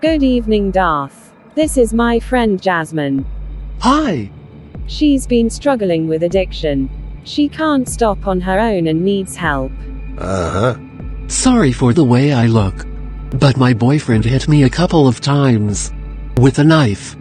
Good evening, Darth. This is my friend Jazmine. Hi. She's been struggling with addiction. She can't stop on her own and needs help. Sorry for the way I look, but my boyfriend hit me a couple of times with a knife.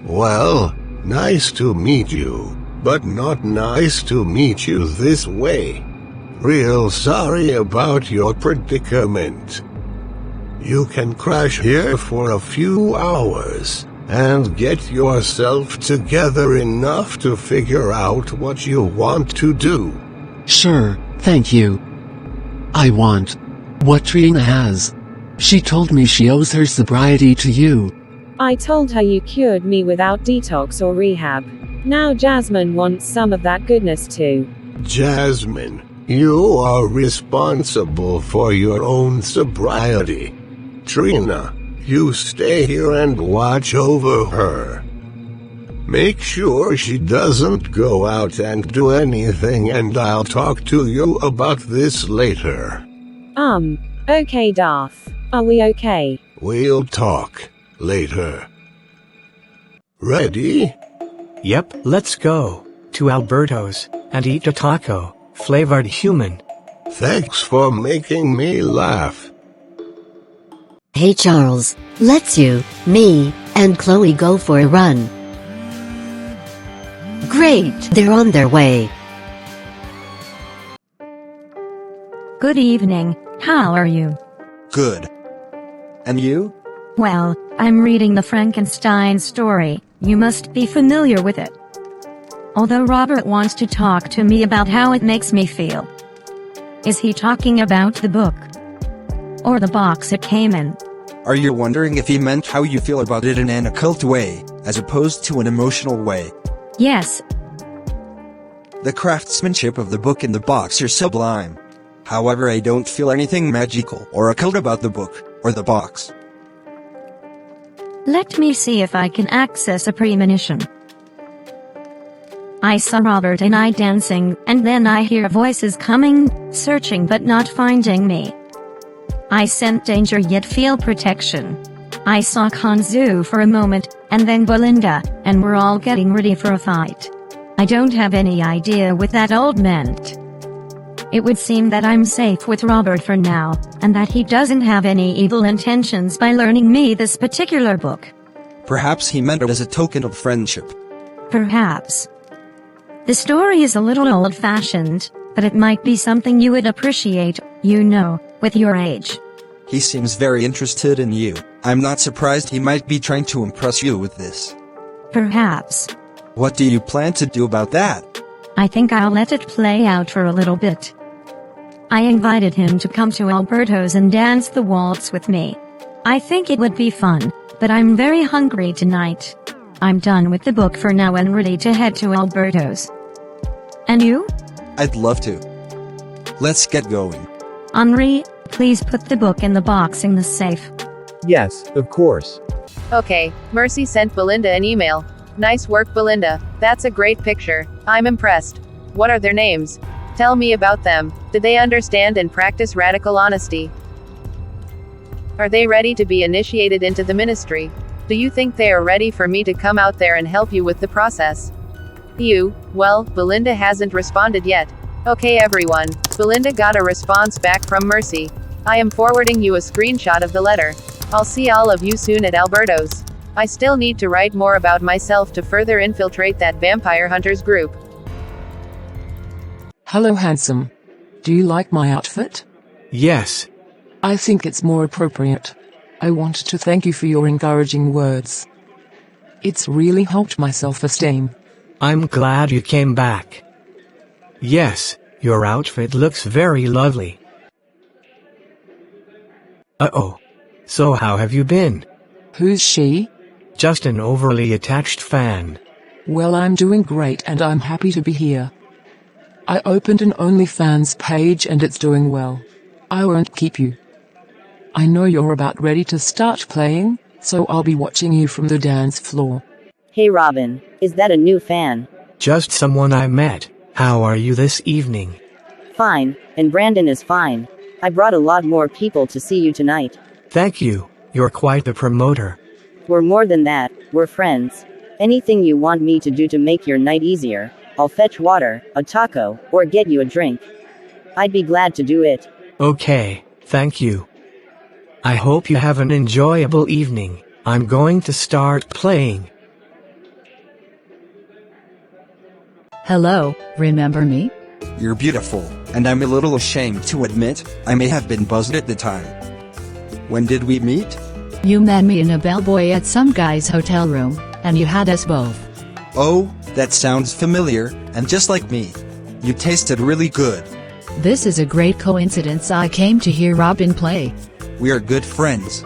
Well, nice to meet you, but not nice to meet you this way. Real sorry about your predicament. You can crash here for a few hours and get yourself together enough to figure out what you want to do. Sure, thank you. I want what Trina has. She told me she owes her sobriety to you. I told her you cured me without detox or rehab. Now Jazmine wants some of that goodness too. Jazmine, you are responsible for your own sobriety. Trina, you stay here and watch over her. Make sure she doesn't go out and do anything, and I'll talk to you about this later. Okay, Darth. Are we okay? We'll talk later. Ready? Yep, let's go to Alberto's and eat a taco, flavored human. Thanks for making me laugh. Hey Charles, let's you, me, and Chloe go for a run. Great, they're on their way. Good evening, how are you? Good. And you? Well, I'm reading the Frankenstein story. You must be familiar with it. Although Robert wants to talk to me about how it makes me feel. Is he talking about the book? Or the box it came in? Are you wondering if he meant how you feel about it in an occult way, as opposed to an emotional way? Yes. The craftsmanship of the book and the box are sublime. However, I don't feel anything magical or occult about the book, or the box. Let me see if I can access a premonition. I saw Robert and I dancing, and then I hear voices coming, searching but not finding me. I scent danger yet feel protection. I saw Kanzu for a moment, and then Belinda, and we're all getting ready for a fight. I don't have any idea what that old meant. It would seem that I'm safe with Robert for now, and that he doesn't have any evil intentions by learning me this particular book. Perhaps he meant it as a token of friendship. Perhaps. The story is a little old-fashioned, but it might be something you would appreciate, you know, with your age. He seems very interested in you. I'm not surprised he might be trying to impress you with this. Perhaps. What do you plan to do about that? I think I'll let it play out for a little bit. I invited him to come to Alberto's and dance the waltz with me. I think it would be fun, but I'm very hungry tonight. I'm done with the book for now and ready to head to Alberto's. And you? I'd love to. Let's get going. Henri, please put the book in the box in the safe. Yes, of course. Okay, Mercy sent Belinda an email. Nice work, Belinda. That's a great picture. I'm impressed. What are their names? Tell me about them. Do they understand and practice radical honesty? Are they ready to be initiated into the ministry? Do you think they are ready for me to come out there and help you with the process? Well, Belinda hasn't responded yet. Okay everyone, Belinda got a response back from Mercy. I am forwarding you a screenshot of the letter. I'll see all of you soon at Alberto's. I still need to write more about myself to further infiltrate that vampire hunters group. Hello handsome. Do you like my outfit? Yes. I think it's more appropriate. I wanted to thank you for your encouraging words. It's really helped my self-esteem. I'm glad you came back. Yes, your outfit looks very lovely. Uh-oh. So how have you been? Who's she? Just an overly attached fan. Well, I'm doing great and I'm happy to be here. I opened an OnlyFans page and it's doing well. I won't keep you. I know you're about ready to start playing, so I'll be watching you from the dance floor. Hey Robin, is that a new fan? Just someone I met. How are you this evening? Fine, and Brandon is fine. I brought a lot more people to see you tonight. Thank you, you're quite the promoter. We're more than that, we're friends. Anything you want me to do to make your night easier, I'll fetch water, a taco, or get you a drink. I'd be glad to do it. Okay, thank you. I hope you have an enjoyable evening. I'm going to start playing. Hello, remember me? You're beautiful, and I'm a little ashamed to admit, I may have been buzzed at the time. When did we meet? You met me in a bellboy at some guy's hotel room, and you had us both. Oh, that sounds familiar, and just like me. You tasted really good. This is a great coincidence. I came to hear Robin play. We are good friends.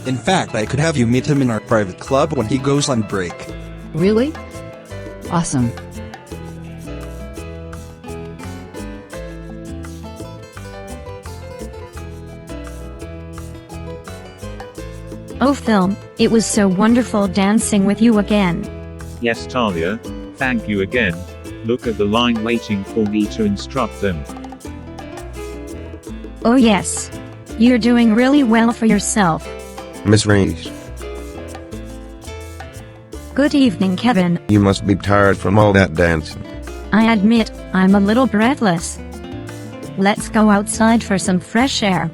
In fact, I could have you meet him in our private club when he goes on break. Really? Awesome. Oh Phil, it was so wonderful dancing with you again. Yes Talia, thank you again. Look at the line waiting for me to instruct them. Oh yes. You're doing really well for yourself. Miss Reese. Good evening Kevin. You must be tired from all that dancing. I admit, I'm a little breathless. Let's go outside for some fresh air.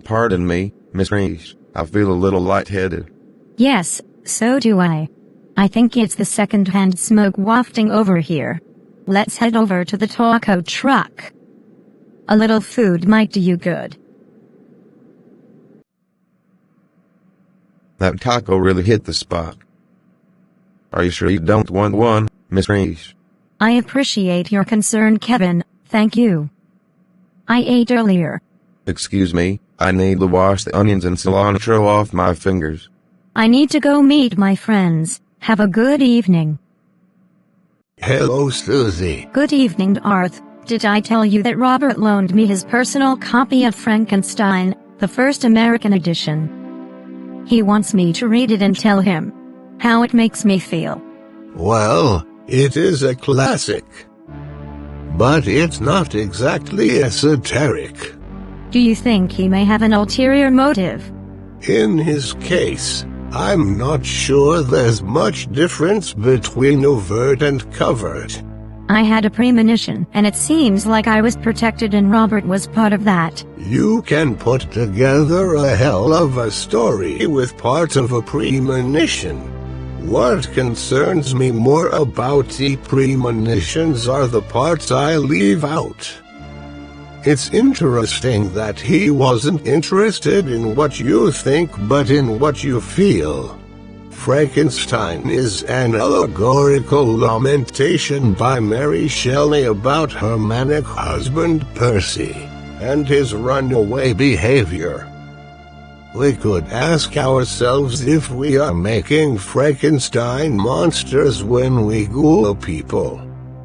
Pardon me, Miss Reese. I feel a little lightheaded. Yes, so do I. I think it's the second-hand smoke wafting over here. Let's head over to the taco truck. A little food might do you good. That taco really hit the spot. Are you sure you don't want one, Miss Reese? I appreciate your concern, Kevin. Thank you. I ate earlier. Excuse me, I need to wash the onions and cilantro off my fingers. I need to go meet my friends. Have a good evening. Hello, Susie. Good evening, Darth. Did I tell you that Robert loaned me his personal copy of Frankenstein, the first American edition? He wants me to read it and tell him how it makes me feel. Well, it is a classic. But it's not exactly esoteric. Do you think he may have an ulterior motive? In his case, I'm not sure there's much difference between overt and covert. I had a premonition, and it seems like I was protected and Robert was part of that. You can put together a hell of a story with parts of a premonition. What concerns me more about the premonitions are the parts I leave out. It's interesting that he wasn't interested in what you think but in what you feel. Frankenstein is an allegorical lamentation by Mary Shelley about her manic husband Percy and his runaway behavior. We could ask ourselves if we are making Frankenstein monsters when we ghoul people.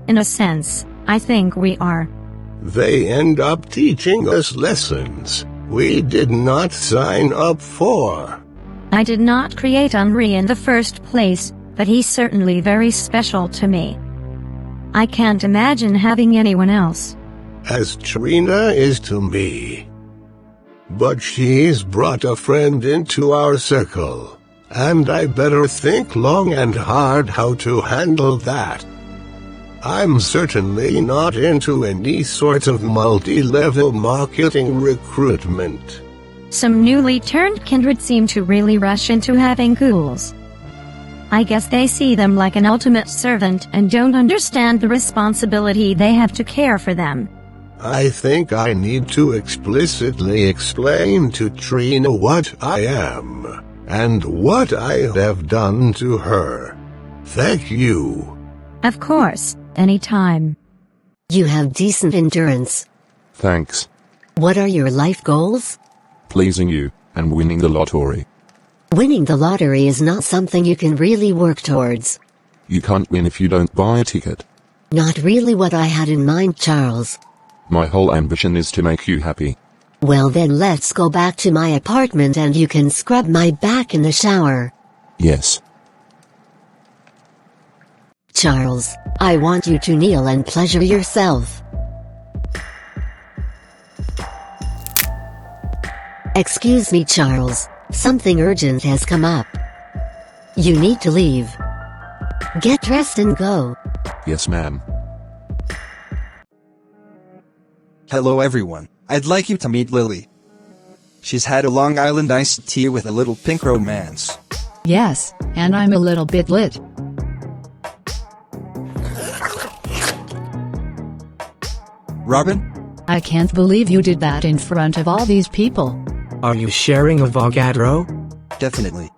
In a sense, I think we are. They end up teaching us lessons we did not sign up for. I did not create Henri in the first place, but he's certainly very special to me. I can't imagine having anyone else. As Trina is to me. But she's brought a friend into our circle, and I better think long and hard how to handle that. I'm certainly not into any sort of multi-level marketing recruitment. Some newly turned kindred seem to really rush into having ghouls. I guess they see them like an ultimate servant and don't understand the responsibility they have to care for them. I think I need to explicitly explain to Trina what I am, and what I have done to her. Thank you. Of course, anytime. You have decent endurance. Thanks. What are your life goals? Pleasing you, and winning the lottery. Winning the lottery is not something you can really work towards. You can't win if you don't buy a ticket. Not really what I had in mind, Charles. My whole ambition is to make you happy. Well then let's go back to my apartment and you can scrub my back in the shower. Yes. Charles, I want you to kneel and pleasure yourself. Excuse me, Charles. Something urgent has come up. You need to leave. Get dressed and go. Yes, ma'am. Hello everyone, I'd like you to meet Lily. She's had a Long Island iced tea with a little pink romance. Yes, and I'm a little bit lit. Robin? I can't believe you did that in front of all these people. Are you sharing a Avogadro? Definitely.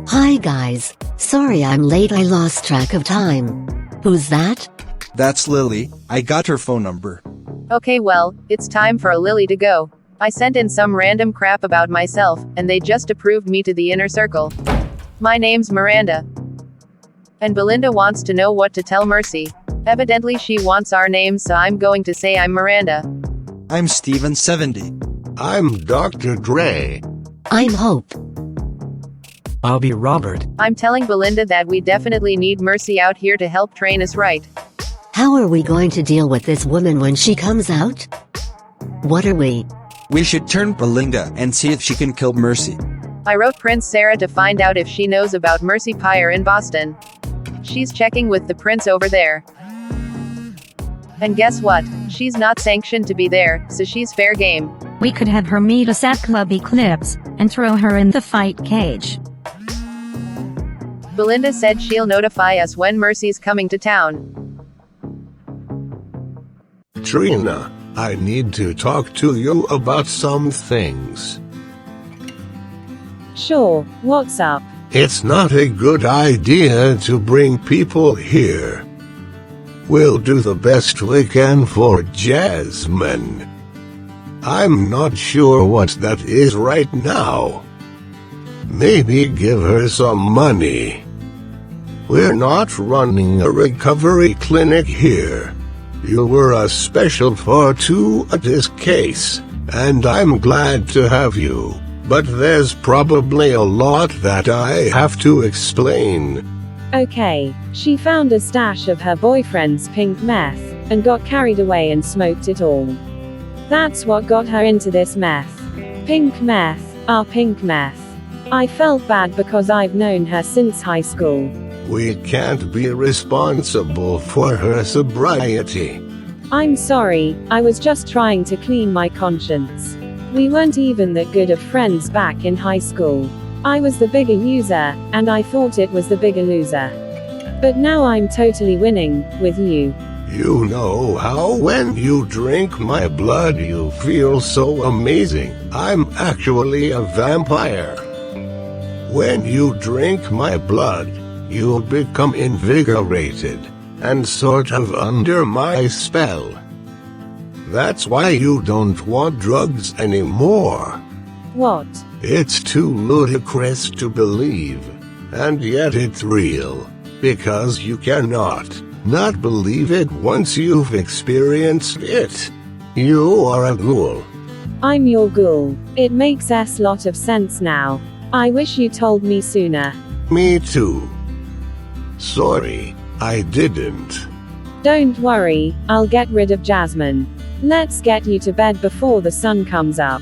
Hi guys. Sorry I'm late, I lost track of time. Who's that? That's Lily, I got her phone number. Okay, well, it's time for a Lily to go. I sent in some random crap about myself, and they just approved me to the inner circle. My name's Miranda. And Belinda wants to know what to tell Mercy. Evidently she wants our names, so I'm going to say I'm Miranda. I'm Steven 70. I'm Dr. Dre. I'm Hope. I'll be Robert. I'm telling Belinda that we definitely need Mercy out here to help train us right. How are we going to deal with this woman when she comes out? What are we? We should turn Belinda and see if she can kill Mercy. I wrote Prince Sarah to find out if she knows about Mercy Pyre in Boston. She's checking with the prince over there. And guess what? She's not sanctioned to be there, so she's fair game. We could have her meet us at Club Eclipse, and throw her in the fight cage. Belinda said she'll notify us when Mercy's coming to town. Trina, I need to talk to you about some things. Sure, what's up? It's not a good idea to bring people here. We'll do the best we can for Jazmine. I'm not sure what that is right now. Maybe give her some money. We're not running a recovery clinic here. You were a special fortune at this case, and I'm glad to have you. But there's probably a lot that I have to explain. Okay, she found a stash of her boyfriend's pink meth, and got carried away and smoked it all. That's what got her into this meth. Pink meth, our pink meth. I felt bad because I've known her since high school. We can't be responsible for her sobriety. I'm sorry, I was just trying to clean my conscience. We weren't even that good of friends back in high school. I was the bigger user, and I thought it was the bigger loser. But now I'm totally winning, with you. You know how when you drink my blood you feel so amazing. I'm actually a vampire. When you drink my blood, you'll become invigorated, and sort of under my spell. That's why you don't want drugs anymore. What? It's too ludicrous to believe, and yet it's real, because you cannot not believe it once you've experienced it. You are a ghoul. I'm your ghoul. It makes a lot of sense now. I wish you told me sooner. Me too. Sorry, I didn't. Don't worry, I'll get rid of Jazmine. Let's get you to bed before the sun comes up.